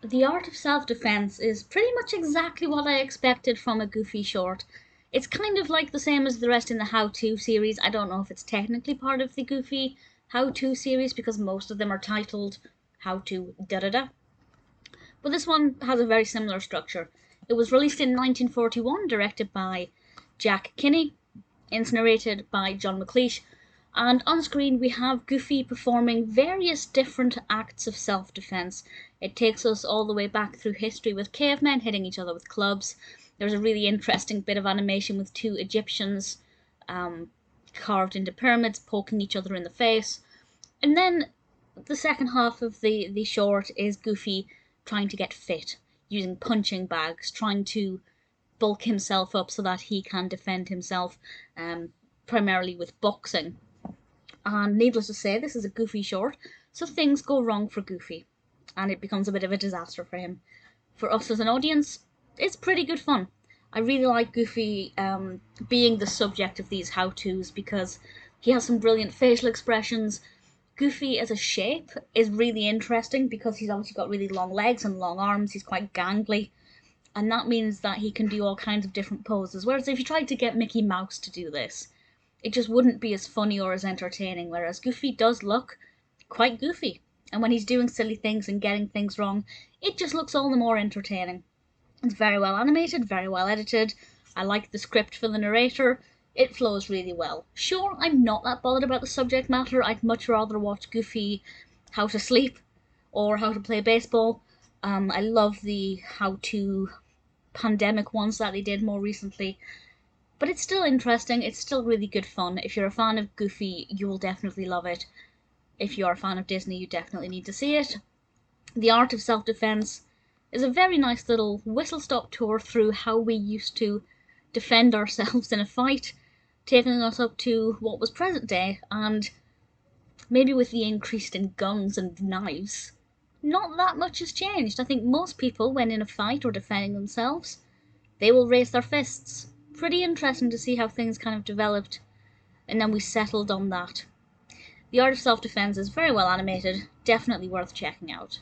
The Art of Self-Defense is pretty much exactly what I expected from a Goofy short. It's kind of like the same as the rest in the How To series. I don't know if it's technically part of the Goofy How To series because most of them are titled How To Da Da Da. But this one has a very similar structure. It was released in 1941, directed by Jack Kinney, and it's narrated by John McLeish. And on screen we have Goofy performing various different acts of self-defense. It takes us all the way back through history with cavemen hitting each other with clubs. There's a really interesting bit of animation with two Egyptians carved into pyramids poking each other in the face. And then the second half of the short is Goofy trying to get fit, using punching bags, trying to bulk himself up so that he can defend himself, primarily with boxing. And needless to say, this is a Goofy short, so things go wrong for Goofy, and it becomes a bit of a disaster for him. For us as an audience, it's pretty good fun. I really like Goofy being the subject of these how-tos because he has some brilliant facial expressions. Goofy as a shape is really interesting because he's obviously got really long legs and long arms. He's quite gangly, and that means that he can do all kinds of different poses. Whereas if you tried to get Mickey Mouse to do this, it just wouldn't be as funny or as entertaining, whereas Goofy does look quite goofy. And when he's doing silly things and getting things wrong, it just looks all the more entertaining. It's very well animated, very well edited. I like the script for the narrator. It flows really well. Sure, I'm not that bothered about the subject matter. I'd much rather watch Goofy How to Sleep or How to Play Baseball. I love the How to pandemic ones that they did more recently. But it's still interesting, it's still really good fun. If you're a fan of Goofy, you'll definitely love it. If you're a fan of Disney, you definitely need to see it. The Art of Self-Defense is a very nice little whistle-stop tour through how we used to defend ourselves in a fight, taking us up to what was present day, and maybe with the increase in guns and knives, not that much has changed. I think most people, when in a fight or defending themselves, they will raise their fists. Pretty interesting to see how things kind of developed, and then we settled on that. The Art of Self-Defense is very well animated, definitely worth checking out.